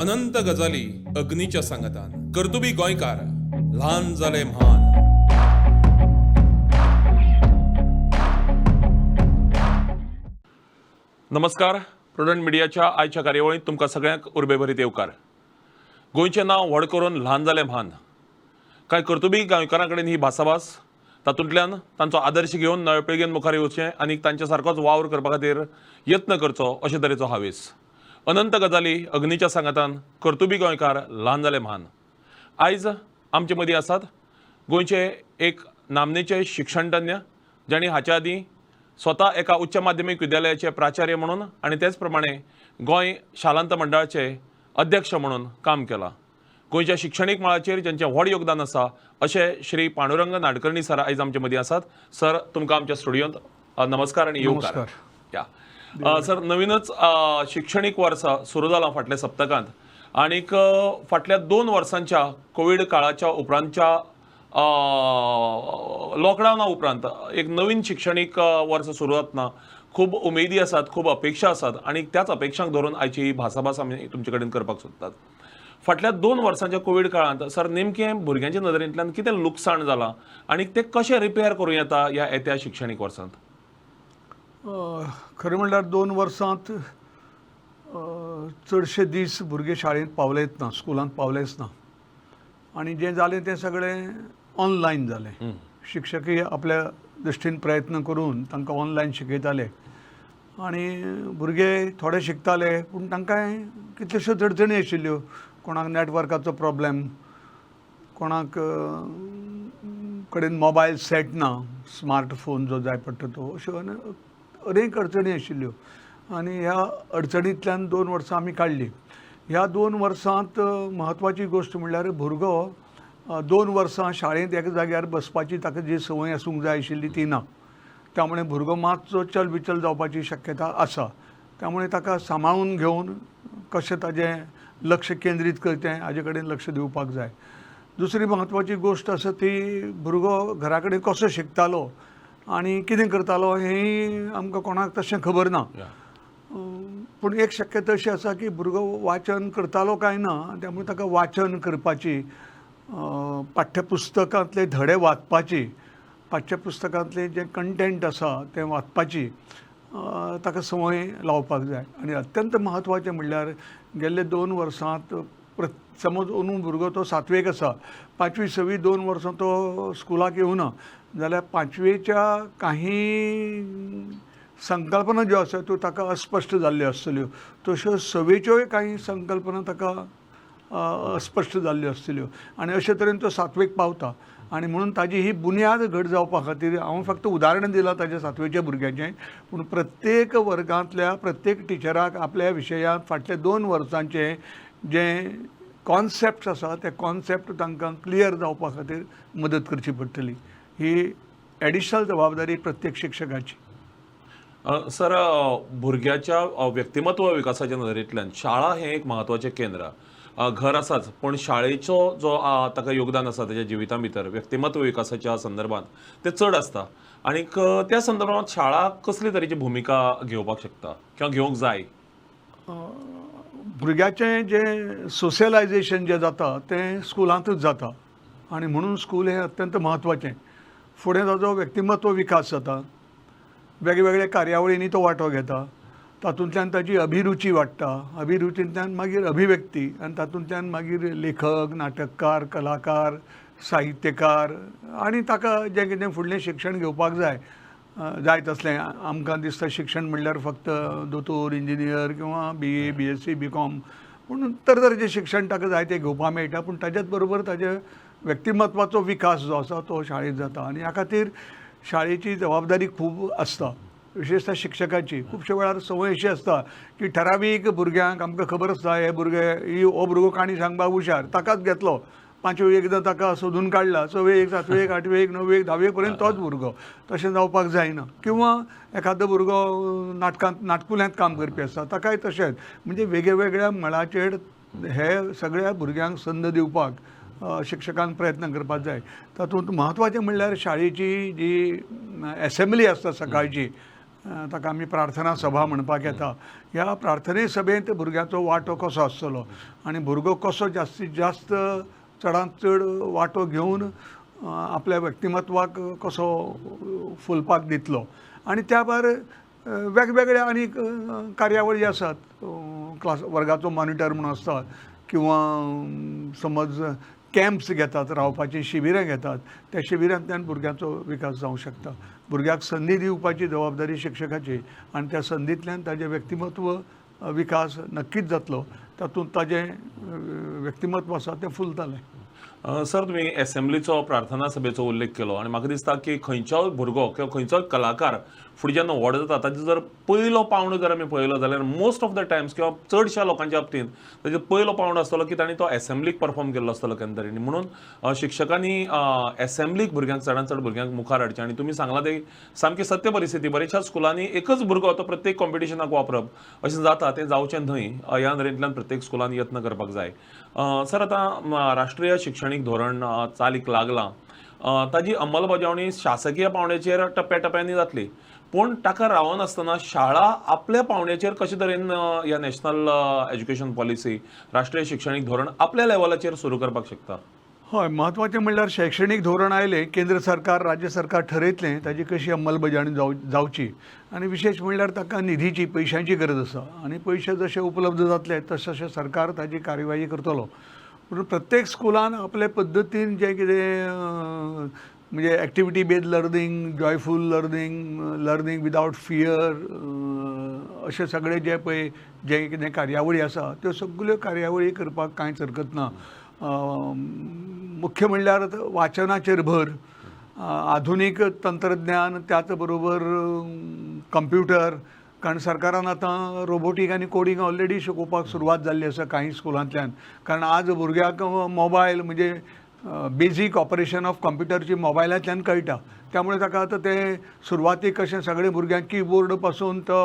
अनंत गजाली अग्नीच्या सांगतान कर्तुबी गोंयकार ल्हान जाले म्हान. नमस्कार. प्रुडंट मिडियाच्या आयच्या कार्यावळीत तुमकां सगळ्यांक उर्बे भरीत येवकार. गोंयचें नांव व्हड करून ल्हान जालें म्हान. कांय कर्तुबी गोंयकारां कडेन ही भासाभास, तातूंतल्यान तांचो आदर्श घेवन नवे पिळगेन मुखार येवचें आनी तांच्या सारकोच वावर करपा खातीर यत्न करचो अशे तरेचो हावेस. अनंत गजाली अग्नीच्या सांगतान कर्तुबी गोंयकार ल्हान जाले म्हान. आयज आमचे मदीं आसात गोंयचे एक नामनेचे शिक्षणतज्ञ, जांणी हाच्या आदीं स्वता एका उच्च माध्यमीक विद्यालयाचे प्राचार्य म्हणून आनी तेच प्रमाणे गोंय शालांत मंडळाचे अध्यक्ष म्हणून काम केलां. गोंयच्या शिक्षणीक मळाचेर जांचें व्हड योगदान आसा अशे श्री पांडुरंग नाडकर्णी सर आयज आमचे मदीं आसात. सर, तुमकां आमच्या स्टुडियोंत नमस्कार आनी येवकार. या सर, नवीनच शिक्षणीक वर्स सुरू जालां फाटल्या सप्तकांत, आनीक फाटल्या 2 वर्सांच्या कोविड काळाच्या उपरांतच्या लॉकडावना उपरांत एक नवीन शिक्षणीक वर्स सुरू जातना खूब उमेदी आसात, खूब अपेक्षा आसात, आनी त्याच अपेक्षांक धरून आयची ही भासाभास आमी तुमचे कडेन करपाक सोदतात. फाटल्या 2 वर्सांच्या कोविड काळांत सर नेमकें भुरग्यांच्या नदरेंतल्यान कितें लुकसाण जालां आनी तें कशें रिपेर करूं येता ह्या येत्या शिक्षणीक वर्सांत? खरें म्हणल्यार 2 वर्सांत चडशे दीस भुरगे शाळेंत पावलेच ना, स्कुलांत पावलेच ना, आनी जें जालें तें सगळें ऑनलायन जालें. शिक्षकय आपल्या दृश्टीन प्रयत्न करून तांकां ऑनलायन शिकयताले आनी भुरगे थोडे शिकताले, पूण तांकांय कितल्योश्योच अडचणी आशिल्ल्यो. कोणाक नॅटवर्काचो प्रॉब्लेम, कोणाक कडेन मोबायल सेट ना, स्मार्ट फोन जो जाय पडटा तो, अश्यो अनेक अडचणी आशिल्ल्यो. आनी ह्या अडचणींतल्यान 2 वर्सां आमी काडलीं. ह्या 2 वर्सांत म्हत्वाची गोश्ट म्हणल्यार भुरगो 2 वर्सां शाळेंत एका जाग्यार बसपाची ताका जी संवय आसूंक जाय आशिल्ली ती ना. त्यामुळे भुरगो मातसो चलबिचल जावपाची शक्यता आसा. त्यामुळे ताका सांबाळून घेवन कशें ताजें लक्ष केंद्रीत करचें हाजे कडेन लक्ष दिवपाक जाय. दुसरी म्हत्वाची गोश्ट आसा ती भुरगो घरा कडेन कसो शिकतालो आनी कितें करतालो हेंय आमकां कोणाक तशें खबर ना. पूण एक शक्यता अशी आसा की भुरगो वाचन करतालो काय ना, त्यामुळे ताका वाचन करपाची, पाठ्यपुस्तकांतले धडे वाचपाची, पाठ्यपुस्तकांतलें जें कंटेंट आसा तें वाचपाची ताका संवय लावपाक जाय. आनी अत्यंत म्हत्वाचें म्हणल्यार गेल्ले 2 वर्सांत समज अंदू भुरगो तो 7वेक आसा, 5वी 6वी 2 वर्सां तो स्कुलाक येवना जाल्यार 5वेच्या काही संकल्पना ज्यो आसा त्यो ताका अस्पश्ट जाल्ल्यो आसतल्यो, तश्यो 6वेच्योय काही संकल्पना ताका अस्पश्ट जाल्ल्यो आसतल्यो. आनी अशे तरेन तो 7वेक पावता. आनी म्हणून ताजी ही बुन्याद घट जावपा खातीर हांव फक्त उदाहरण दिलां ताच्या 7वेच्या भुरग्याचें, पूण प्रत्येक वर्गांतल्या प्रत्येक टिचराक आपल्या विशयांत फाटल्या 2 वर्सांचें जे कॉन्सेप्ट आसा ते कॉन्सेप्ट तांकां क्लियर जावपा खातीर मदत करची पडटली. ही एडिशनल जबाबदारी प्रत्येक शिक्षकाची. सर, भुरग्याच्या व्यक्तिमत्व विकासाच्या नदरेंतल्यान शाळा हें एक म्हत्वाचें केंद्र. घर आसाच, पूण शाळेचो जो ताका योगदान आसा ताच्या जिविता भितर व्यक्तिमत्व विकासाच्या संदर्भात ते चड आसता. आनीक त्या संदर्भात शाळा कसले तरेची भुमिका घेवपाक शकता किंवा घेवंक जाय? भुरग्याचें जें सोशलायजेशन जें जाता तें स्कुलांतूच जाता आनी म्हणून स्कूल हें अत्यंत म्हत्वाचें. फुडें ताजो व्यक्तिमत्व विकास जाता, वेगवेगळ्या कार्यावळींनी तो वांटो घेता, तातूंतल्यान ताची अभिरुची वाडटा, अभिरुचींतल्यान मागीर अभिव्यक्ती, आनी तातूंतल्यान मागीर लेखक, नाटककार, कलाकार, साहित्यकार, आनी ताका जें कितें फुडलें शिक्षण घेवपाक जाय तसलें. आमकां दिसता शिक्षण म्हणल्यार फक्त दोतोर, इंजिनियर किंवा BA, BSc, BCom, पूण तरेतरेचें शिक्षण ताका जाय तें घेवपाक मेळटा. पूण ताच्याच बरोबर ताच्या व्यक्तिमत्वाचो विकास जो आसा तो शाळेंत जाता. आनी ह्या खातीर शाळेची जबाबदारी खूब आसता, विशेषतः शिक्षकाची. खुबशे वेळार संवय अशी आसता की ठरावीक भुरग्यांक आमकां खबर आसता हे हो भुरगो काणी सांगपाक हुशार, ताकाच घेतलो. 5वेक एकदां ताका सोदून काडला, 6वेक, 7वेक, 8वेक, 9वेक, 10वेक पर्यंत तोच भुरगो. तशें जावपाक जायना. किंवा एखादो भुरगो नाटकुल्यांत काम करपी आसता, ताकाय तशेंच. म्हणजे वेगवेगळ्या मळाचेर हे सगळ्या भुरग्यांक संद दिवपाक शिक्षकान प्रयत्न करपाक जाय. तातूंत म्हत्वाचें म्हणल्यार शाळेची जी एसेंब्ली आसता सकाळची, ताका आमी प्रार्थना सभा म्हणपाक येता. ह्या प्रार्थने सभेंत भुरग्याचो वांटो कसो आसतलो आनी भुरगो कसो जास्तीत जास्त चडांत चड वांटो घेवन आपल्या व्यक्तिमत्वाक कसो फुलपाक दितलो आनी त्या भायर वेगवेगळ्या आनीक कार्यावळी आसात. क्लास वर्गाचो मॉनिटर म्हणून आसता किंवा समज कॅम्प्स घेतात, रावपाची शिबिरां घेतात. त्या शिबिरांतल्यान भुरग्याचो विकास जावंक शकता. भुरग्याक संदी दिवपाची जबाबदारी शिक्षकाची आनी त्या संदींतल्यान ताजें व्यक्तिमत्व विकास नक्कीच जातलो. तातूंत ताजें व्यक्तिमत्व आसा तें फुलतलें. सर, तुम्ही असेंब्लीचो प्रार्थना सभेचो उल्लेख केलो आनी म्हाका दिसता की खंयचोय भुरगो किंवा खंयचोय कलाकार फुडें जेन्ना व्हड जाता ताजो जर पयलो पावंडो जर आमी पळयलो जाल्यार मोस्ट ऑफ द टायम्स किंवा चडशा लोकांच्या बाबतींत ताजो पयलो पावंडो आसतलो की तांणी तो असेंब्लीक परफॉर्म केल्लो आसतलो केन्ना तरी. म्हणून शिक्षकांनी असेंब्लीक भुरग्यांक चडांत चड भुरग्यांक मुखार हाडचें. आनी तुमी सांगला ते सामकी सत्य परिस्थिती. बरेचशा स्कुलांनी एकच भुरगो तो प्रत्येक कॉम्पिटिशनाक वापरप अशें जाता, तें जावचें न्हय. ह्या नदरेंतल्यान प्रत्येक स्कुलान यत्न करपाक जाय. सर, आतां राष्ट्रीय शिक्षणीक धोरण चालीक लागलां. ताजी अंमलबजावणी शासकीय पावंड्याचेर टप्प्याटप्प्यांनी जातली, पूण ताका रावनासतना शाळा आपल्या पावंड्याचेर कशे तरेन ह्या नॅशनल एज्युकेशन पॉलिसी, राष्ट्रीय शिक्षणीक धोरण आपल्या लेवलाचेर सुरू करपाक शकता? हय, म्हत्वाचें म्हणल्यार शैक्षणीक धोरण आयलें, केंद्र सरकार राज्य सरकार ठरयतलें ताजी कशी अंमलबजावणी जावची. आनी विशेश म्हणल्यार ताका निधीची, पयशांची गरज आसा आनी पयशे जशे उपलब्ध जातले तशें सरकार ताजी कार्यवाही करतलो. पूण प्रत्येक स्कुलान आपले पद्दतीन जें कितें म्हणजे activity based learning, joyful learning, learning without fear, अशे सगळे जे पळय जे कितें कार्यावळी आसा त्यो सगळ्यो कार्यावळी करपाक कांयच हरकत ना. मुख्य म्हणल्यार वाचनाचेर भर, आधुनीक तंत्रज्ञान, त्याच बरोबर कंप्युटर. कारण सरकारान आतां रोबोटीक आनी कोडिंग ऑलरेडी शिकोवपाक सुरवात जाल्ली आसा कांय स्कुलांतल्यान. कारण आज भुरग्याक मोबायल म्हणजे बेजीक ऑपरेशन ऑफ कंप्युटरची मोबायलांतल्यान कळटा. त्यामुळे ताका आतां ते सुरवातीक कशें सगळे भुरग्यांक कीबोर्ड पासून तो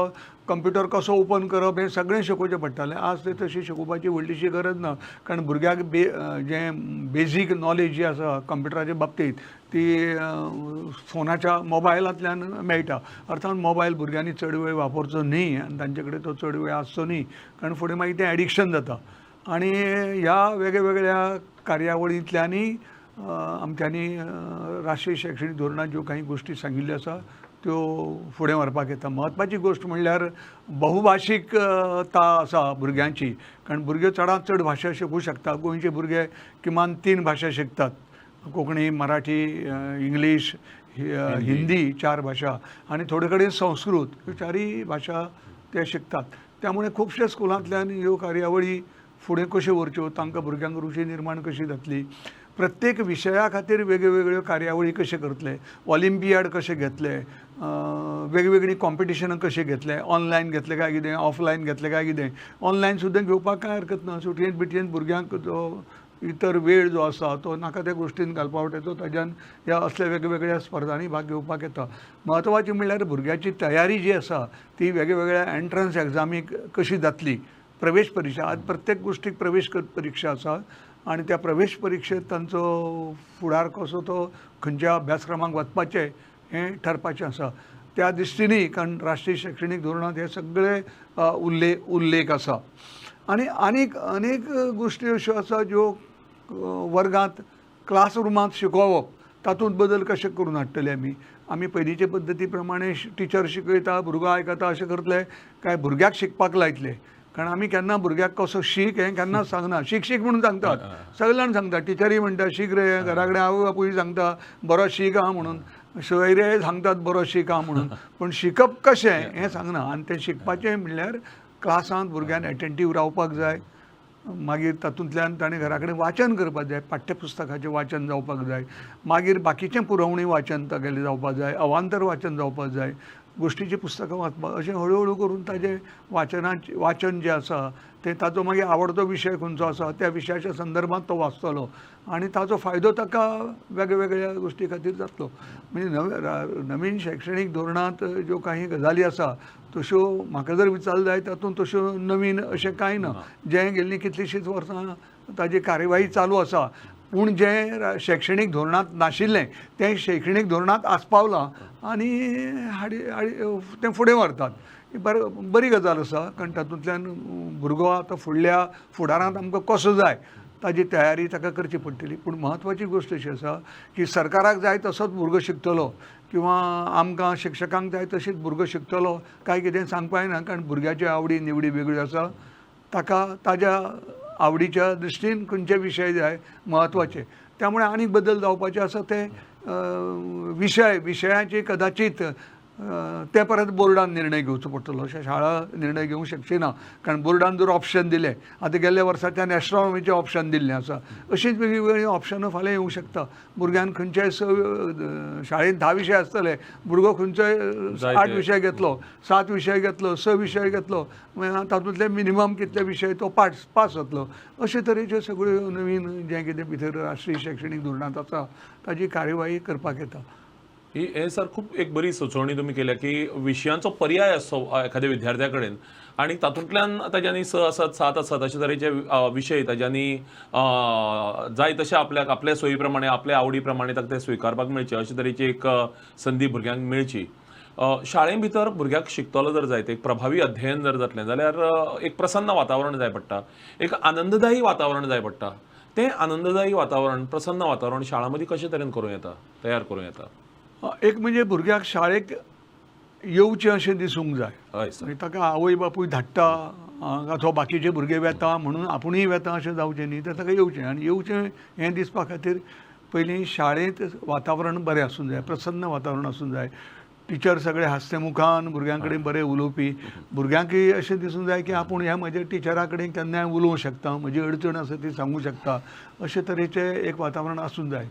कंप्युटर कसो ओपन करप हें सगळें शिकोवचें पडटालें. आज ते तशी शिकोवपाची व्हडलीशी गरज ना. कारण भुरग्याक जें बेजीक नॉलेज जी आसा कंप्युटराच्या बाबतींत ती फोनाच्या मोबायलांतल्यान मेळटा. अर्थात मोबायल भुरग्यांनी चड वेळ वापरचो न्ही आनी तांचे कडेन तो चड वेळ आसचो न्ही, कारण फुडें मागीर तें एडिक्शन जाता. आनी ह्या वेगळ्या कार्यावळींतल्यांनी आमच्यांनी राष्ट्रीय शैक्षणीक धोरणात ज्यो काही गोष्टी सांगिल्ल्यो आसा त्यो फुडें व्हरपाक येता. म्हत्वाची गोष्ट म्हणल्यार बहुभाशीकता आसा भुरग्यांची. कारण भुरगे चडांत चड भाशा शिकूंक शकता. गोंयचे भुरगे किमान 3 भाशा शिकतात, कोंकणी, मराठी, इंग्लीश, हिंदी 4 भाशा आनी थोडे कडेन संस्कृत, ह्यो 4 भाशा ते शिकतात. त्यामुळे खुबशे स्कुलांतल्यान ह्यो कार्यावळी फुडें कश्यो व्हरच्यो, तांकां भुरग्यांक रुची निर्माण कशी जातली, प्रत्येक विशया खातीर वेगवेगळ्यो कार्यावळी कशे करतले, ऑलिंपियाड कशे घेतले, वेगवेगळी कॉम्पिटिशनां कशी घेतले, ऑनलायन घेतले काय कितें, ऑफलायन घेतले काय कितें. ऑनलायन सुद्दां घेवपाक कांय हरकत ना. सुटयेंत बिटयेंत भुरग्यांक जो इतर वेळ जो आसा तो नाका त्या गोश्टीन घालपाक येतो, ताज्यान ह्या असल्या वेगवेगळ्या स्पर्धांनी भाग घेवपाक येता. म्हत्वाची म्हणल्यार भुरग्याची तयारी जी आसा ती वेगवेगळ्या एंट्रन्स एग्जामीक कशी जातली. प्रवेश परीक्षा, आज प्रत्येक गोष्टीक प्रवेश परीक्षा आसा आनी त्या प्रवेश परीक्षेत तांचो फुडार कसो तो खंयच्या अभ्यासक्रमाक वचपाचें हें ठरपाचें आसा. त्या दृश्टीनी कारण राष्ट्रीय शैक्षणीक धोरणांत हे सगळे उल्लेख आसा. आनी अनेक गोश्टी अश्यो आसा ज्यो वर्गांत क्लासरुमांत शिकोवप तातूंत बदल कशे करून हाडटले आमी पयलींचे पद्दती प्रमाणे टिचर शिकयता, भुरगो आयकता अशें करतले काय भुरग्याक शिकपाक लायतले. कारण आमी केन्ना भुरग्याक कसो शीक हें केन्नाच सांगना. शीक म्हणून सांगतात, सगळे जाण सांगता. टिचरी म्हणटा शीक रे, घरा कडेन आवय बापूय सांगता बरो शीक हा म्हणून, सोयरे सांगतात बरो शीक हा म्हणून, पूण शिकप कशें हें सांगना. आनी तें शिकपाचें म्हणल्यार क्लासांत भुरग्यान एटेंटीव रावपाक जाय. मागीर तातूंतल्यान ताणें घरा कडेन वाचन करपाक जाय, पाठ्यपुस्तकाचें वाचन जावपाक जाय. मागीर बाकीचें पुरवणी वाचन तागेलें जावपाक जाय, अवांतर वाचन जावपाक जाय, गोश्टीचीं पुस्तकां वाचपाक, अशें हळू करून ताजें वाचन जें आसा तें ताचो मागीर आवडतो विशय खंयचो आसा त्या विशयाच्या संदर्भांत तो वाचतलो आनी ताचो फायदो ताका वेगवेगळ्या गोश्टी खातीर जातलो. म्हणजे नवीन शैक्षणीक धोरणांत ज्यो काही गजाली आसा तश्यो म्हाका जर विचारले जायत तातूंत तश्यो नवीन अशें कांय ना. जें गेल्लीं कितलींशींच वर्सां ताजी कार्यवाही चालू आसा. पूण जें शैक्षणीक धोरणांत नाशिल्लें तें शैक्षणीक धोरणांत आस्पावलां आनी तें फुडें व्हरतात. ही बरी गजाल आसा, कारण तातूंतल्यान भुरगो आतां फुडल्या फुडारांत आमकां कसो जाय ताजी तयारी ताका करची पडटली. पूण म्हत्वाची गोश्ट अशी आसा की सरकाराक जाय तसोच भुरगो शिकतलो किंवा आमकां शिक्षकांक जाय तशीच भुरगो शिकतलो काय कितें सांगपाक येना, कारण भुरग्याच्यो आवडी निवडी वेगळ्यो आसा. ताका ताज्या आवडीच्या दृश्टीन खंयचे विशय जाय म्हत्वाचे, त्यामुळे आनीक बदल जावपाचे आसा. ते विशयाची कदाचित ते परत बोर्डान निर्णय घेवचो पडटलो. अशें शाळा निर्णय घेवंक शकची ना, कारण बोर्डान जर ऑप्शन दिलें, आतां गेल्ल्या वर्साच्यान एस्ट्रॉनॉमीचें ऑप्शन दिल्लें आसा, अशींच वेगळीं ऑप्शनां फाल्यां येवंक शकता. भुरग्यान खंयच्याय शाळेंत 10 विशय आसतले, भुरगो खंयचोय 8 विशय घेतलो, 7 विशय घेतलो, 6 विशय घेतलो, तातूंतले मिनिमम कितले विशय तो पास जातलो. अशे तरेच्यो सगळ्यो नवीन जें कितें भितर राष्ट्रीय शैक्षणीक धोरणांत आसा ताजी कार्यवाही करपाक येता. हे सर खूप एक बरी सुचोवणी तुम्ही केल्या की विशयांचो पर्याय असो एखाद्या विद्यार्थ्या कडेन आणि तातूंतल्यान ताच्यांनी 6 आसत 7 आसत अशे तरेचे विशय ताच्यांनी जाय तशे आपल्या सोयी प्रमाणे आपल्या आवडी प्रमाणे ताका ते स्विकारपाक मेळचे अशे तरेची एक संदी भुरग्यांक मेळची. शाळे भितर भुरग्याक शिकतलो जर जायत एक प्रभावी अध्ययन जर जातलें जाल्यार एक प्रसन्न वातावरण जाय पडटा, एक आनंददायी वातावरण जाय पडटा. तें आनंददायी वातावरण प्रसन्न वातावरण शाळा मदीं कशे तरेन करूं येता, तयार करूं येता? एक म्हणजे भुरग्याक शाळेक येवचें अशें दिसूंक जाय. हय सर. ताका आवय बापूय धाडटा अथवा बाकीचे भुरगे वेता म्हणून आपुणूय वेता अशें जावचें न्ही. तर ताका येवचें आनी येवचें हें दिसपा खातीर पयलीं शाळेंत वातावरण बरें आसूंक जाय, प्रसन्न वातावरण आसूंक जाय. टिचर सगळे हास्यमुखान भुरग्यां कडेन बरें उलोवपी, भुरग्यांकय अशें दिसूंक जाय की आपूण ह्या म्हज्या टिचरा कडेन केन्नाय उलोवंक शकता, म्हजी अडचण आसा ती सांगूंक शकता, अशे तरेचें एक वातावरण आसूंक जाय.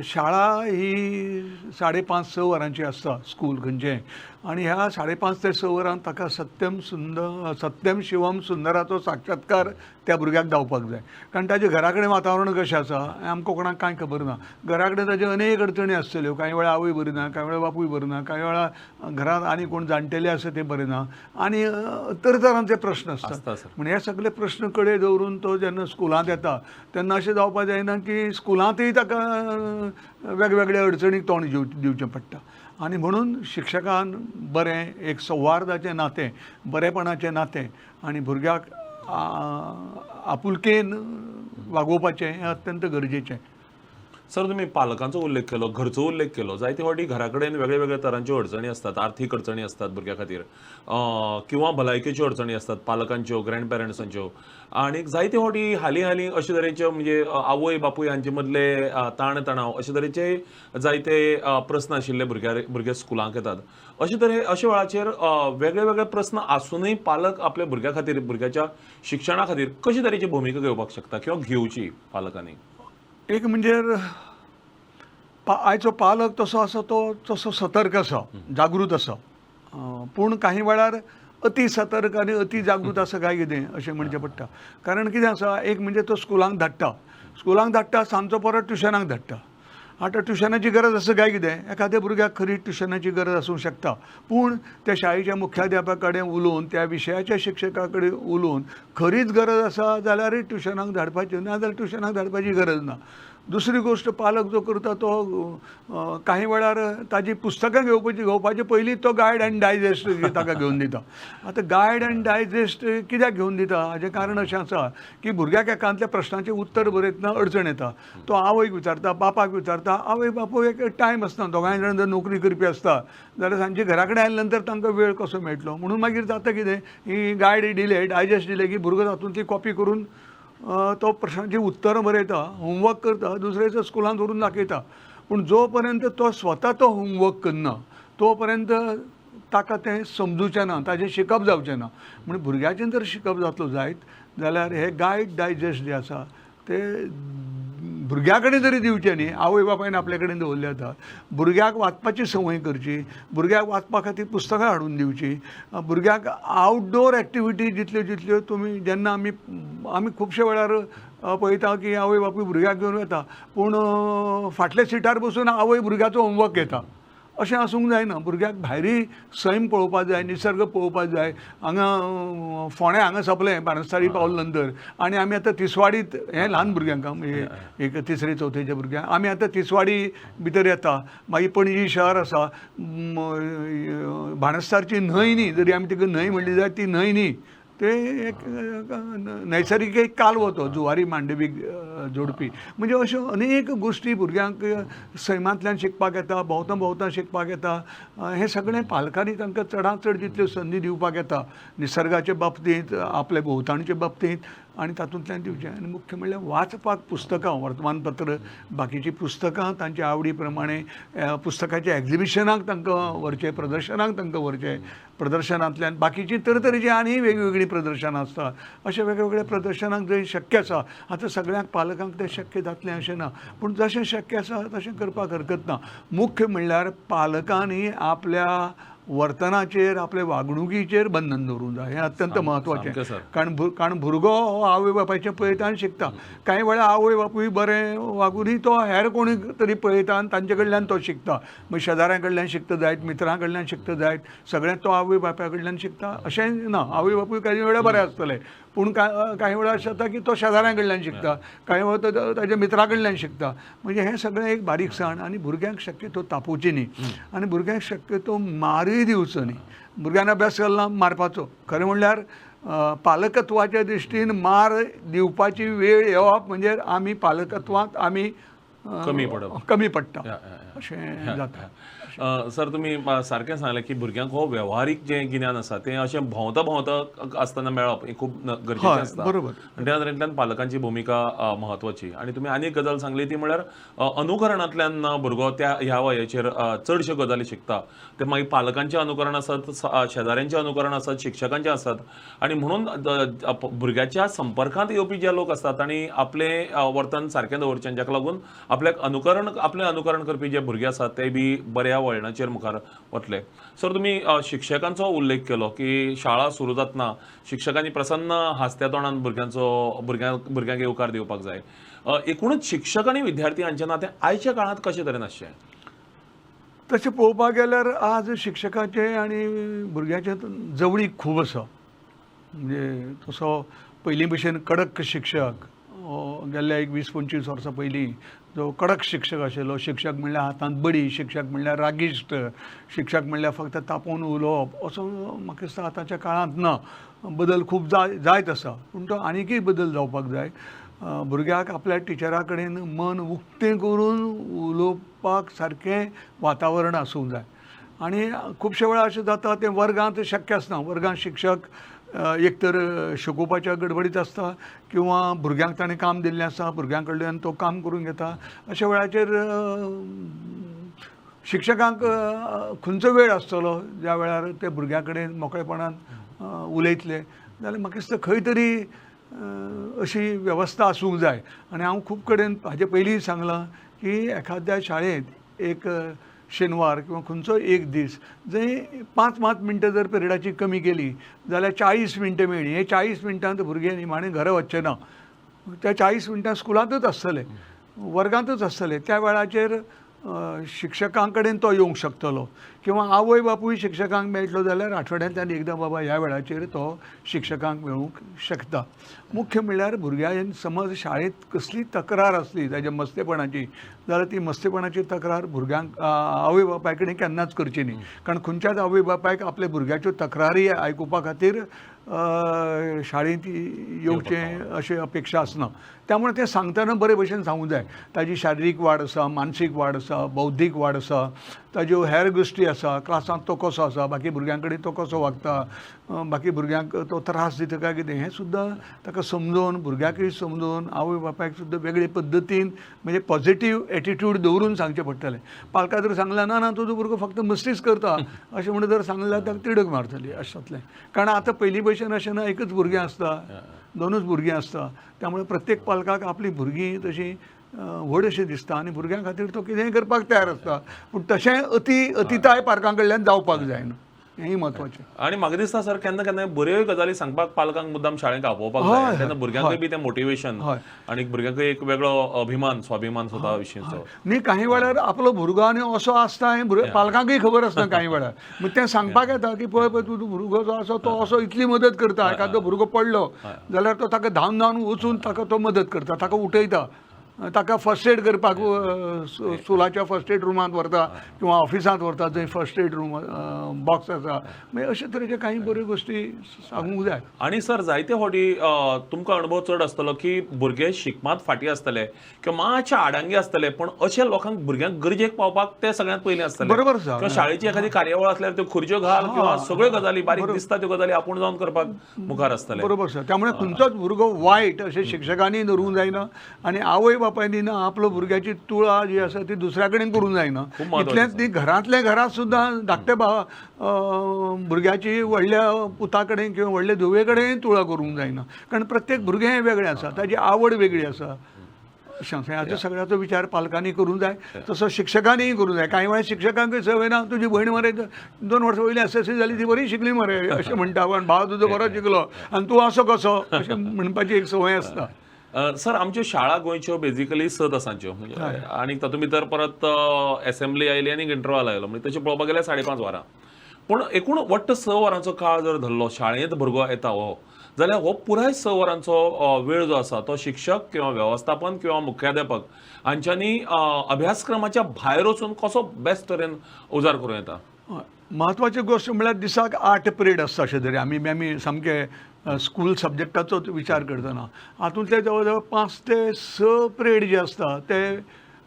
शाळा ही 5.5-6 वरांची आसता स्कूल खंयचें, आनी ह्या 5.5 ते 6 वरां ताका सत्यम शिवम सुंदराचो साक्षात्कार त्या भुरग्याक जावपाक जाय. कारण ताजे घरा कडेन वातावरण कशें आसा हें आमकां कोणाक कांय खबर ना. घरा कडेन ताजे अनेक अडचणी आसतल्यो, कांय वेळा आवय बरी ना, कांय वेळा बापूय बरो ना, कांय वेळा घरांत आनी कोण जाणटेले आसा ते बरे ना, आनी तरेतरांचे प्रश्न आसतात. पूण हे सगळे प्रश्न कडेन दवरून तो जेन्ना स्कुलांत येता तेन्ना अशें जावपाक जायना की स्कुलांतय ताका वेगवेगळ्या अडचणीक तोंड दिवचें पडटा. आनी म्हणून शिक्षकान बरें एक संवादाचें नातें, बरेपणाचें नातें आनी भुरग्याक आपुलकेन वागोवपाचें हें अत्यंत गरजेचें. सर तुम्ही पालकांचो उल्लेख केलो, घरचो उल्लेख केलो. जायते फावटी घरा कडेन वेगळे वेगळे तरांच्यो अडचणी असतात, आर्थीक अडचणी असतात भुरग्या खातीर किंवा भलायकेच्यो अडचणी असतात पालकांच्यो, ग्रँड पेरंट्सांच्यो. आनी जायते फावटी हालीं अशे तरेच्यो म्हणजे आवय बापूय हांचे मदले ताण तणाव अशे तरेचे जायते प्रस्न आशिल्ले भुरगे स्कुलांक येतात. अशे वेळाचेर वेगळे वेगळे प्रस्न आसूनय पालक आपल्या भुरग्या खातीर भुरग्याच्या शिक्षणा खातीर कशे तरेची भुमिका घेवपाक शकता किंवा घेवची पालकांनी? एक म्हणजे आयचो पालक तसो आसा तो तसो सतर्क आसा, जागृत आसा. पूण काही वेळार अति सतर्क आनी अति जागृत आसा काय कितें अशें म्हणचें पडटा. कारण कितें आसा, एक म्हणजे तो स्कुलांक धाडटा सांजचो परत ट्युशनाक धाडटा. आतां ट्युशनाची गरज आसा काय कितें, एखाद्या भुरग्याक खरी ट्युशनाची गरज आसूंक शकता, पूण त्या शाळेच्या मुख्याध्यापका कडेन उलोवन त्या विशयाच्या शिक्षका कडेन उलोवन खरीच गरज आसा जाल्यारय ट्युशनाक धाडपाची, ना जाल्यार ट्युशनाक धाडपाची गरज ना. दुसरी गोश्ट पालक जो करता तो काही वेळार ताजी पुस्तकां घेवपाचे पयलीं तो गायड आनी डायजेस्ट ताका घेवन दिता. आतां गायड आनी डायजेस्ट कित्याक घेवन दिता हाजें कारण अशें आसा की भुरग्याक एकांतल्या प्रश्नाचें उत्तर बरयतना अडचण येता. तो आवयक विचारता, बापाक विचारता, आवय बापूय एक टायम आसना, दोगांय जाण जर नोकरी करपी आसता जाल्यार सांजची घरा कडेन आयले नंतर तांकां वेळ कसो मेळटलो. म्हणून मागीर जाता कितें, ही गायड दिले, डायजेस्ट दिले की भुरगो तातूंतली कॉपी करून तो प्रश्नाची उत्तरां बरयता, होमवर्क करता, दुसरे दिसा स्कुलांत व्हरून दाखयता. पूण जो पर्यंत तो स्वता तो होमवर्क करना तो पर्यंत ताका तें समजुचें ना, ताजें शिकप जावचें ना. म्हणून भुरग्याचें जर शिकप जातलो जायत जाल्यार हे गायड डायजेस्ट जे आसा ते भुरग्या कडेन जरी दिवचें न्ही, आवय बापायन आपल्या कडेन दवरलें आसा. भुरग्याक वाचपाची संवय करची, भुरग्याक वाचपा खातीर पुस्तकां हाडून दिवची, भुरग्याक आवटडोर एक्टिविटी जितल्यो तुमी जेन्ना आमी खुबशे वेळार पळयता की आवय बापूय भुरग्याक घेवन वता, पूण फाटल्या सिटार बसून आवय भुरग्याचो होमवर्क घेता अशें आसूंक जायना. भुरग्याक भायरी सैम पळोवपाक जाय, निसर्ग पळोवपाक जाय. हांगा फोंड्या हांगा सोंपलें बाणस्तारी पावले नंतर आनी आमी आतां तिसवाडीत हें ल्हान भुरग्यांक म्हणजे एक तिसरे चवथेच्या भुरग्यांक आमी आतां तिसवाडी भितर येता. मागीर पणजी शहर आसा, बाणस्तारची न्हंय न्ही, जरी आमी तिका न्हंय म्हणली जाल्यार ती न्हंय न्ही, ते एक नैसर्गिक एक कालवो तो जुवारी मांडवीक जोडपी. म्हणजे अश्यो अनेक गोश्टी भुरग्यांक सैमांतल्यान शिकपाक येता, भोंवता भोंवता शिकपाक येता. हें सगळें पालकांनी तांकां चडांत चड जितल्यो संदी दिवपाक येता निसर्गाचे बाबतींत, आपल्या भोंवतणच्या बाबतींत आनी तातूंतल्यान दिवचें. आनी मुख्य म्हणल्यार वाचपाक पुस्तकां, वर्तमानपत्र, बाकीचीं पुस्तकां तांच्या आवडी प्रमाणे पुस्तकाच्या एग्जिबिशनाक तांकां व्हरचें, प्रदर्शनाक तांकां व्हरचें. प्रदर्शनांतल्यान बाकीचीं तरेतरेचीं आनी वेगवेगळीं प्रदर्शनां आसता. अशा वेगवेगळ्या प्रदर्शनाक जंय शक्य आसा, आतां सगळ्यांक पालकांक तें शक्य जातलें अशें ना, पूण जशें शक्य आसा तशें करपाक हरकत ना. मुख्य म्हणल्यार पालकांनी आपल्या वर्तनाचेर, आपल्या वागणुकीचेर बंधन दवरूंक जाय. हें अत्यंत म्हत्वाचें. कारण भुरगो हो आवय बापायचें पळयता आनी शिकता. कांय वेळार आवय बापूय बरें वागूनय तो हेर कोणी तरी पळयता आनी तांचे कडल्यान तो शिकता. मागीर शेजाऱ्यां कडल्यान शिकता जायत, मित्रां कडल्यान शिकता जायत, सगळें तो आवय बापाय कडल्यान शिकता अशें ना. आवय बापूय कांय वेळार बरें आसतले, पूण कांय वेळार अशें जाता की तो शेजाऱ्यां कडल्यान शिकता, कांय वेळार तो ताच्या मित्रा कडल्यान शिकता. म्हणजे हें सगळें एक बारीकसाण. आनी भुरग्यांक शक्यतो तापोवची न्ही आनी भुरग्यांक शक्यतो मारूय दिवचो न्ही. भुरग्यान अभ्यास केलो मारपाचो. खरें म्हणल्यार पालकत्वाच्या दृश्टीन मार दिवपाची वेळ येवप म्हणजे आमी पालकत्वांत आमी कमी पडटा अशें जाता. सर तुमी सारकें सांगलें की भुरग्यांक हो वेव्हारीक जें गिन्यान आसा तें अशें भोंवता भोंवता आसतना मेळप हें खूब गरजेचें आसता. बरोबर. आनी त्या नदरेंतल्यान पालकांची भुमिका म्हत्वाची. आनी तुमी आनी एक गजाल सांगली ती म्हळ्यार अनुकरणांतल्यान भुरगो त्या ह्या वयाचेर चडश्यो गजाली शिकता. ते मागीर पालकांचें अनुकरण आसत, शेजाऱ्यांचें अनुकरण आसत, शिक्षकांचें आसत. आनी म्हणून भुरग्याच्या संपर्कांत येवपी जे लोक आसतात आनी आपलें वर्तन सारकें दवरचें, जाका लागून आपलें अनुकरण करपी जे भुरगे आसात ते बी बऱ्या वळणाचेर मुखार वतले. सर तुमी शिक्षकांचो उल्लेख केलो की शाळा सुरू जातना शिक्षकांनी प्रसन्न हास्त्या तोंडान भुरग्यांक येवकार दिवपाक जाय. एकूणच शिक्षक आनी विद्यार्थी हांचें नातें आयच्या काळांत कशें तरेन आसचें? तशें पळोवपाक गेल्यार आज शिक्षकाचे आनी भुरग्याचे जवळीक खूब आसा. म्हणजे तसो पयलीं भशेन कडक शिक्षक गेल्ल्या एक 20-25 वर्सां पयलीं जो कडक शिक्षक आशिल्लो, शिक्षक म्हणल्यार हातांत बडी, शिक्षक म्हणल्यार रागिश्ट, शिक्षक म्हणल्यार फक्त तापोवन उलोवप, असो म्हाका दिसता आतांच्या काळांत ना. बदल खूब जायत आसा, पूण तो आनीकय बदल जावपाक जाय. भुरग्याक आपल्या टिचरा कडेन मन उक्तें करून उलोवपाक सारकें वातावरण आसूंक जाय. आनी खुबशे वेळार अशें जाता तें वर्गांत शक्य आसना. वर्गांत शिक्षक एक तर शिकोवपाच्या गडबडीत आसता किंवा भुरग्यांक ताणें काम दिल्लें आसा, भुरग्यां कडल्यान तो काम करून घेता. अशा वेळाचेर शिक्षकांक खंयचो वेळ आसतलो ज्या वेळार ते भुरग्यां कडेन मोकळेपणान उलयतले जाल्यार म्हाका दिसता खंय तरी अशी वेवस्था आसूंक जाय. आनी हांव खूब कडेन हाजे पयलीं सांगलां की एखाद्या शाळेंत एक शेनवार किंवा खंयचो एक दीस जंय 5 मिनटां जर पिरियडाची कमी केली जाल्यार 40 मिनटां मेळ्ळी. हे 40 मिनटांत भुरगे निमाणें घरा वचचे ना. त्या 40 मिनटां स्कुलांतूच आसतले, वर्गांतूच आसतले. त्या वेळाचेर शिक्षकां कडेन तो येवंक शकतलो किंवा आवय बापूय शिक्षकांक मेळटलो जाल्यार आठवड्यांतल्यान एकदां बाबा ह्या वेळाचेर तो शिक्षकांक मेळूंक शकता. मुख्य म्हणल्यार भुरग्यान समज शाळेंत कसली तक्रार आसली ताच्या मस्तेपणाची जाल्यार ती मस्तेपणाची तक्रार भुरग्यांक आवय बापाय कडेन केन्नाच करची न्ही. कारण खंयच्याच आवय बापायक आपल्या भुरग्याच्यो तक्रारी आयकुपा खातीर शाळेंत येवचें अशी अपेक्षा आसना. त्यामुळे ते सांगतना बरे भशेन सांगूंक जाय. ताजी शारिरीक वाड आसा, मानसीक वाड आसा, बौद्धीक वाड आसा, ताज्यो हेर गोश्टी आसा, क्लासांत तो कसो आसा, बाकी भुरग्यां कडेन तो कसो वागता, बाकी भुरग्यांक तो त्रास दिता काय कितें हें सुद्दां ताका समजोवन भुरग्याकय समजोवन आवय बापायक सुद्दां वेगळे पद्दतीन म्हणजे पॉझिटीव एटिट्यूड दवरून सांगचें पडटलें. पालकां जर सांगलें ना ना तुजो भुरगो फक्त मस्तीच करता अशें म्हणून जर सांगलें जाल्यार ताका तिडक मारतली अशें जातलें. कारण आतां पयलीं भशेन अशें ना, एकच भुरगें आसता, दोनूच भुरगीं आसता. त्यामुळे प्रत्येक पालकाक आपली भुरगीं तशी व्हड अशें दिसता आनी भुरग्यां खातीर तो कितेंय करपाक तयार आसता. पूण तशें अतिताय पालकां कडल्यान जावपाक जायना. हेंय महत्वाचें. आणि म्हाका दिसता सर केन्ना केन्ना बऱ्यो गजाली सांगपाक पालकांक मुद्दाम शाळेंत आपोवपाक जाय तेन्ना भुरग्यांकूय बी तें मोटिवेशन आनी भुरग्यांकूय एक वेगळो अभिमान स्वाभिमान स्वता विशींचो. न्ही काही वेळार आपलो भुरगो आनी असो आसता हें पालकांकूय खबर आसना काही वेळार. मग तें सांगपाक येता की पळय पळय तुजो भुरगो जो आसा तो असो इतली मदत करता. एखादो भुरगो पडलो जाल्यार तो ताका धांवन धांवन वचून ताका तो मदत करता, ताका उठयता, ताका फर्स्ट एड करपाक स्कुलाच्या फर्स्ट एड रुमांत व्हरता किंवा ऑफिसांत व्हरता जंय फर्स्ट एड रूम बॉक्स आसा. म्हणजे अशे तरेचे काही बऱ्यो गोश्टी सांगूंक जाय. आणि सर जायते फावटी तुमकां अणभव चड आसतलो की भुरगे शिकमात फाटीं आसतले किंवा मातशे आडांगी आसतले, पण अशे लोकांक भुरग्यांक गरजेक पावपाक ते सगळ्यांत पयलीं आसतले. बरोबर आसा. किंवा शाळेची एखादी कार्यावळ आसल्यार त्यो खुर्च्यो घाल किंवा सगळ्यो गजाली बारीक दिसता त्यो गजाली आपूण जावन करपाक मुखार आसतले. बरोबर सर. त्यामुळे खंयचोच भुरगो वायट अशें शिक्षकांनी धरूंक जायना आनी आवय बापायनी ना आपलो भुरग्याची तुळा जी आसा ती दुसऱ्या कडेन करूंक जायना. इतलेंच न्ही, घरांतल्या घरांत सुद्दां धाकटे भुरग्याची व्हडल्या पुता कडेन किंवा व्हडले धुवे कडेन तुळा करूंक जायना. कारण प्रत्येक भुरगें हें वेगळें आसा, ताची आवड वेगळी आसा. हाचो सगळ्याचो विचार पालकांनी करूंक जाय, तसो शिक्षकांनीय करूंक जाय. कांय वेळार शिक्षकांकूय संवय ना, तुजी भयण मरे 2 वर्सां पयलीं SSC जाली ती बरी शिकली मरे अशें म्हणटा, पण भाव तुजो बरो शिकलो आनी तूं असो कसो अशें म्हणपाची एक संवय आसता. सर आमच्यो शाळा गोंयच्यो बेजिकली 7 दिसांच्यो म्हणजे आनी तातूंत भितर परत असेंब्ली आयली आनी इंटरवल आयलो, म्हणजे तशें पळोवपाक गेल्यार 5.5 वरां. पूण एकूण वट्ट 6 वरांचो काळ जर धरलो शाळेंत भुरगो येता हो, जाल्यार हो पुराय 6 वरांचो वेळ जो आसा तो शिक्षक किंवा वेवस्थापन किंवा मुख्याध्यापक हांच्यांनी अभ्यासक्रमाच्या भायर वचून कसो बेस्ट तरेन उजार करूं येता. महत्वाची गोष्ट म्हळ्यार दिसाक 8 पिरियड आसता अशें तरी आमी सामके स्कूल सब्जेक्टाचो विचार करतना हातूंतले जवळ जवळ 5 ते 6 पिरियड जे आसता ते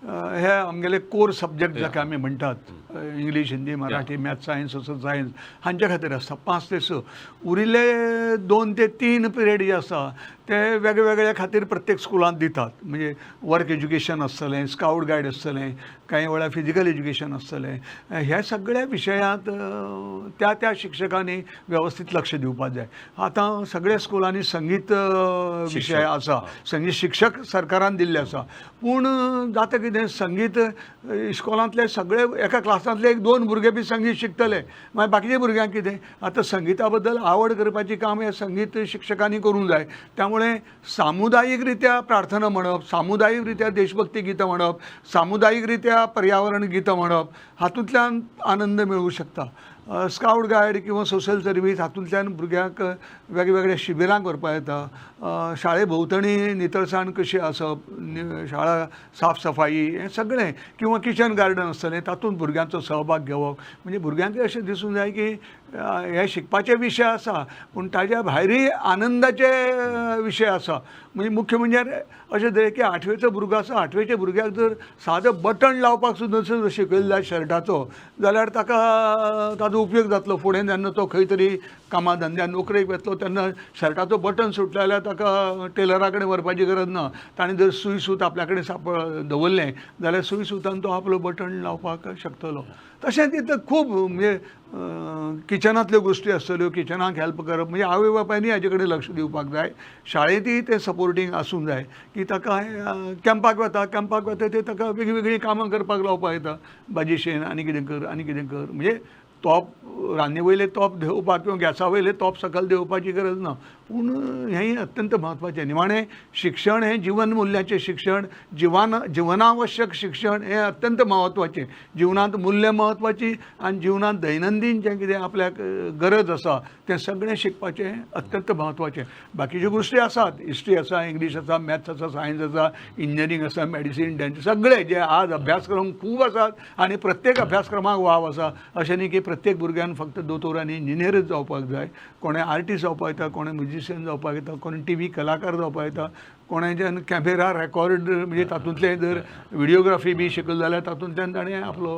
हे आमगेले कोर सब्जेक्ट जाका आमी म्हणटात, English, Hindi, Marathi, maths, science, social science हांचे खातीर आसता 5 ते 6. उरिल्ले 2 ते 3 पिरियड जे आसा ते वेगवेगळ्या खातीर प्रत्येक स्कुलांत दितात. म्हणजे वर्क एज्युकेशन आसतलें, स्काउट गायड आसतलें, काही वेळार फिजिकल एज्युकेशन आसतलें. ह्या सगळ्या विशयांत त्या त्या शिक्षकांनी वेवस्थीत लक्ष दिवपाक जाय. आतां सगळ्या स्कुलांनी संगीत विशय आसा, संगीत शिक्षक सरकारान दिल्ले आसा. पूण जाता कितें, संगीत इस्कॉलांतले सगळे एका क्लासांतले 1-2 भुरगे बी संगीत शिकतले, मागीर बाकीच्या भुरग्यांक कितें. आतां संगिता बद्दल आवड करपाची काम हे संगीत शिक्षकांनी करूंक जाय. त्यामुळे सामुदायिक रित्या प्रार्थना म्हणप, सामुदायिक रित्या देशभक्ती गीतं म्हणप, सामुदायिक रित्या पर्यावरण गीतं म्हणप हातूंतल्यान आनंद मेळूं शकता. स्काउट गायड किंवा सोशल सर्वीस हातूंतल्यान भुरग्यांक वेगवेगळ्या शिबिरांक व्हरपाक येता. शाळे भोंवतणी नितळसाण कशी आसप, शाळा साफ सफाई हें सगळें, किंवा किचन गार्डन आसतलें तातूंत भुरग्यांचो सहभाग घेवप. म्हणजे भुरग्यांक अशें दिसूंक जाय की हे शिकपाचे विशय आसा पूण ताज्या भायरूय आनंदाचे विशय आसा. म्हणजे मुख्य म्हणजे अशें धर की 8वेचो भुरगो आसा, 8वेच्या भुरग्याक जर सादें बटन लावपाक सुद्दां जर शिकयलें जाय शर्टाचो, जाल्यार ताका ताजो उपयोग जातलो. फुडें जेन्ना तो खंय तरी कामा धंद्यान नोकरेक वतलो तेन्ना शर्टाचो बटन सुटलो जाल्यार ताका टेलरा कडेन व्हरपाची गरज ना. ताणें जर सुय सूत आपल्या कडेन दवरलें जाल्यार सुय सुतान तो आपलो बटन लावपाक शकतलो. तशेंच इतर खूब म्हणजे किचनांतल्यो गोश्टी आसतल्यो, किचनाक हेल्प करप. म्हणजे आवय बापायनी हाजे कडेन लक्ष दिवपाक जाय. शाळेंतय ते सपोर्टींग आसूंक जाय की ताका कॅम्पाक वता ते ताका वेगळीं कामां करपाक लावपाक येता. भाजी शेण आनी कितें कर म्हणजे तोप रान्नी वयले तोप देंवोवपाक किंवा गॅसा वयले तोप सकयल देंवोवपाची गरज ना. पूण हेंय अत्यंत म्हत्वाचें. निमाणें शिक्षण हें जीवन मुल्याचें शिक्षण, जिवनावश्यक शिक्षण हें अत्यंत म्हत्वाचें. जिवनांत मुल्य म्हत्वाची आनी जिवनांत दैनंदीन जें कितें आपल्याक गरज आसा तें सगळें शिकपाचें अत्यंत म्हत्वाचें. बाकीच्यो गोश्टी आसात, हिस्ट्री आसा, इंग्लीश आसा, मॅथ्स आसा, सायन्स आसा, इंजिनियरींग आसा, मेडिसीन, डेंटल सगळे जे आज अभ्यासक्रम खूब आसात आनी प्रत्येक अभ्यासक्रमाक वाव आसा. अशें न्ही की प्रत्येक भुरग्यान फक्त दोतोर आनी इंजिनियरच जावपाक जाय. कोणें आर्टिस्ट जावपाक येता, कोणें म्युजिशियन जावपाक येता, कोणें टीव्ही कलाकार जावपाक येता, कोणाच्यान कॅमेरा रेकॉर्ड म्हणजे तातूंतले जर व्हिडिओग्राफी बी शिकल जाल्यार तातूंतल्यान ताणें आपलो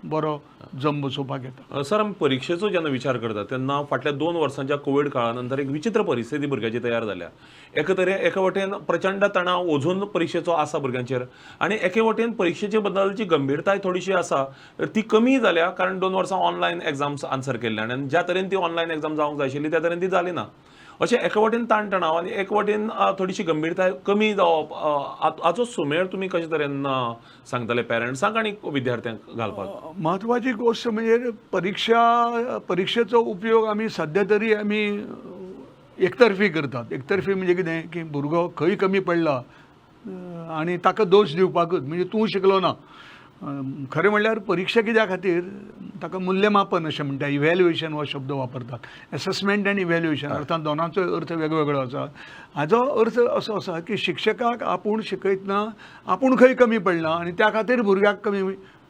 बरो जम बसोवपाक येता. सर आमी परिक्षेचो जेन्ना विचार करता तेन्ना फाटल्या 2 वर्सांच्या कोविड काळा नंतर एक विचित्र परिस्थिती भुरग्याची तयार जाल्या. एका वटेन प्रचंड तणाव ओझून परिक्षेचो आसा भुरग्यांचेर आनी एके वटेन परिक्षेचे बद्दलची गंभीरताय थोडीशी आसा ती कमी जाल्या कारण 2 वर्सां ऑनलायन एग्जाम्स आन्सर केल्ल्यान आनी ज्या तरेन ती ऑनलायन एग्जाम जावंक जाय आशिल्ली त्या तरेन ती जाली ना. अशें एके वटेन ताणतणाव आनी एक वटेन थोडीशी गंभीरताय कमी जावप हाचो सुमेळ तुमी कशे तरेन सांगतले पेरंट्सांक आनी विद्यार्थ्यांक घालपाक? महत्वाची गोष्ट म्हणजे परीक्षेचो उपयोग आमी सध्या तरी आमी एकतर्फी करतात. एकतर्फी म्हणजे कितें की भुरगो खंय कमी पडला आनी ताका दोश दिवपाकूच, म्हणजे तूं शिकलो ना. खरें म्हणल्यार परीक्षा कित्या खातीर ताका मूल्यमापन अशें म्हणटा, इव्हॅल्युएशन हो शब्द वापरतात. असेसमेंट आनी इव्हॅल्युएशन अर्थात दोनांचो अर्थ वेगवेगळो आसा. हाचो अर्थ असो आसा की शिक्षकाक आपूण शिकयतना आपूण खंय कमी पडला आनी त्या खातीर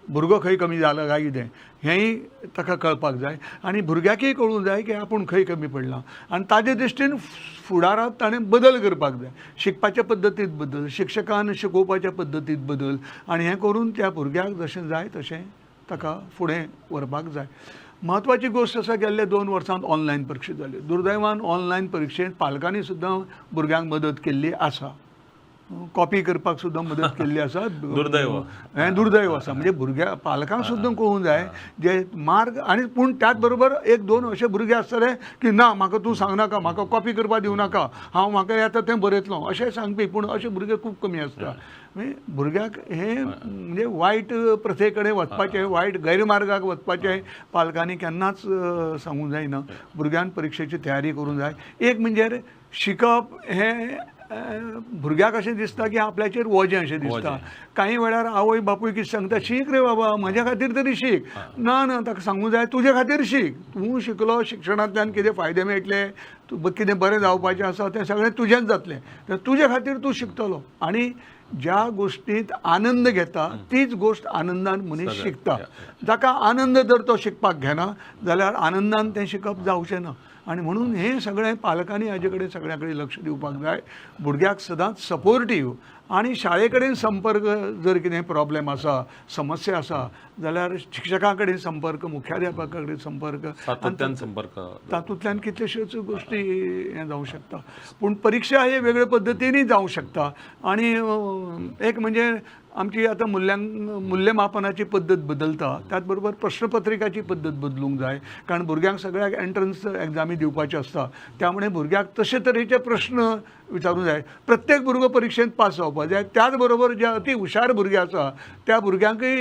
भुरगो खंय कमी जाला काय कितें हेंय ताका कळपाक जाय आनी भुरग्याकय कळूंक जाय की आपूण खंय कमी पडला आनी ताजे दृश्टीन फुडारांत ताणें बदल करपाक जाय. शिकपाच्या पद्दतींत बदल, शिक्षकान शिकोवपाच्या पद्दतींत बदल आनी हें करून त्या भुरग्याक जशें जाय तशें ताका फुडें व्हरपाक जाय. महत्वाची गोष्ट आसा गेल्ल्या 2 वर्सांत ऑनलायन परीक्षा जाल्यो. दुर्दैवान ऑनलायन परीक्षेंत पालकांनी सुद्दां भुरग्यांक मदत केल्ली आसा. कॉपी करपाक सुद्दां मदत केल्ली आसा. दुर्दैव हें दुर्दैव आसा. म्हणजे भुरग्या पालकांक सुद्दां कळूंक जाय जे मार्ग आनी पूण त्याच बरोबर 1-2 अशे भुरगे आसतले की ना म्हाका तूं सांगनाका, म्हाका कॉपी करपाक दिवं नाका, हांव म्हाका येता तें बरयतलो अशें सांगपी, पूण अशे भुरगे खूब कमी आसता. म्हणजे भुरग्याक हें म्हणजे वायट प्रथे कडेन वचपाचें, वायट गैरमार्गाक वचपाचें पालकांनी केन्नाच सांगूंक जायना. भुरग्यान परीक्षेची तयारी करूंक जाय. एक म्हणजे शिकप हें भुरग्याक अशें दिसता की आपल्याचेर वजें अशें दिसता. काही वेळार आवय बापूय कितें सांगता, शीक रे बाबा, म्हज्या खातीर तरी शीक. ना ताका सांगूंक जाय तुजे खातीर शीक. तूं शिकलो, शिक्षणांतल्यान कितें फायदे मेळटले, कितें बरें जावपाचें आसा तें सगळें तुजेंच जातलें. तर तुजे खातीर तूं शिकतलो आनी ज्या गोश्टींत आनंद घेता तीच गोश्ट आनंदान मनीस शिकता. जाका आनंद जर तो शिकपाक घेना जाल्यार आनंदान तें शिकप जावचें ना. आणि म्हणून हे सगळें पालकांनी हाजे कडेन सगळ्या कडेन लक्ष दिवपाक जाय. भुरग्याक सदांच सपोर्टीव आणि शाळे कडेन संपर्क, जर कितें प्रॉब्लेम आसा, समस्या आसा जाल्यार शिक्षकां कडेन संपर्क, मुख्याध्यापका कडेन संपर्क, सातत्यान संपर्क, तातूंतल्यान कितल्योश्योच गोश्टी हें जावं शकता. पूण परीक्षा हे वेगळे पद्दतीनय जावं शकता. आणि एक म्हणजे आमची आतां मूल्यमापनाची पद्दत बदलता, त्याच बरोबर प्रश्नपत्रिकाची पद्दत बदलूंक जाय. कारण भुरग्यांक सगळ्याक एंट्रन्स एग्जामी दिवपाच्यो आसता, त्यामुळे भुरग्याक तशे तरेचे प्रश्न विचारूंक जाय. प्रत्येक भुरगो परीक्षेंत पास जावपाक जाय. त्याच बरोबर जे अति हुशार भुरगे आसा त्या भुरग्यांकय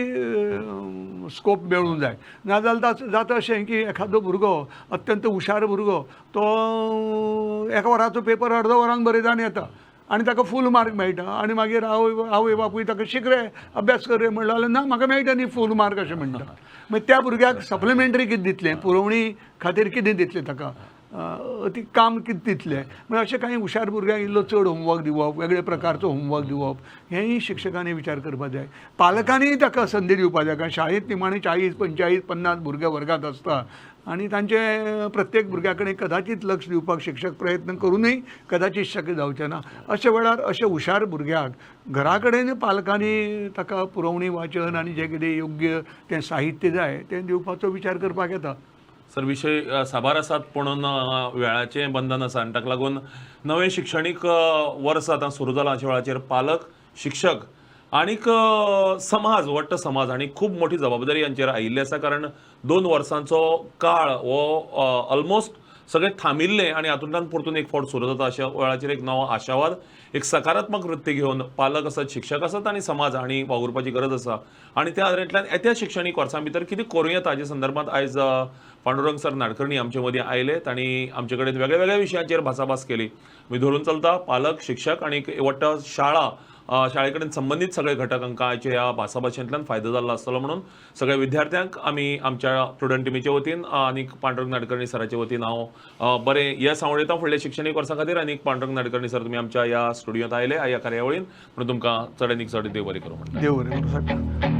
स्कोप मेळूंक जाय. नाजाल्यार जाता अशें की एखादो भुरगो अत्यंत हुशार भुरगो तो एका वराचो पेपर अर्द वरांक बरयता येता आनी ताका फूल मार्क मेळटा आनी मागीर आवय बापूय ताका शिक रे, अभ्यास कर रे म्हणलो जाल्यार ना म्हाका मेळटा न्ही फूल मार्क अशें म्हणटा. मागीर त्या भुरग्याक सप्लिमेंटरी कितें दितलें, पुरवणी खातीर कितें दितलें ताका, अती काम कितें दितलें. म्हणजे अशें काही हुशार भुरग्यांक इल्लो चड होमवर्क दिवप, वेगळे प्रकारचो होमवर्क दिवप, हेंय शिक्षकांनी विचार करपाक जाय. पालकांनी ताका संदी दिवपाक जाय. कारण शाळेंत निमाणे 40, 45, 50 भुरगे वर्गांत आसता आणि तांचे प्रत्येक भुरग्या कडेन कदाचित लक्ष दिवपाक शिक्षक प्रयत्न करूनय कदाचित शक्य जावचें ना. अशे वेळार अशे हुशार भुरग्याक घरा कडेन पालकांनी ताका पुरवणी वाचन आनी जें कितें योग्य तें साहित्य जाय तें दिवपाचो विचार करपाक येता. सर, विशय साबार आसात, पूण वेळाचें बंधन आसा आनी ताका लागून नवें शिक्षणीक वर्स आतां सुरू जालां. अशा वेळाचेर पालक, शिक्षक आनीक समाज, वट्ट समाज हांणी खूब मोठी जबाबदारी हांचेर आयिल्ली आसा. कारण 2 वर्सांचो काळ हो ऑलमोस्ट सगळें थांबिल्लें आनी हातूंतल्यान परतून एक फावट सुरू जाता. अशा वेळाचेर एक नवो आशावाद, एक सकारात्मक वृत्ती घेवन पालक आसात, शिक्षक आसात आनी समाज हांणी वावुरपाची गरज आसा. आनी त्या आदारांतल्यान येत्या शिक्षणीक वर्सां भितर कितें करूं येता हाजे संदर्भांत आयज पांडुरंग सर नाडकर्णी आमचे मदीं आयले. तांणी आमचे कडेन वेगळ्या वेगळ्या विशयांचेर भासाभास केली. मी धरून चलता पालक, शिक्षक आनी वट्ट शाळा, शाळे कडेन संबंधीत सगळे घटक हांकां आयच्या ह्या भासाभाशेंतल्यान फायदो जाल्लो आसतलो म्हणून सगळ्या विद्यार्थ्यांक आमी आमच्या स्टुडंट टिमीच्या वतीन आनी पांडुरंग नाडकर्णी सराच्या वतीन हांव बरें येस सांवळयता फुडल्या शिक्षणीक वर्सा खातीर. आनी पांडुरंग नाडकर्णी सर, तुमी आमच्या ह्या स्टुडियोंत आयले ह्या कार्यावळीन, म्हणून तुमकां चड आनीक चड देव बरें करूं म्हणटा. देव बरें करूं.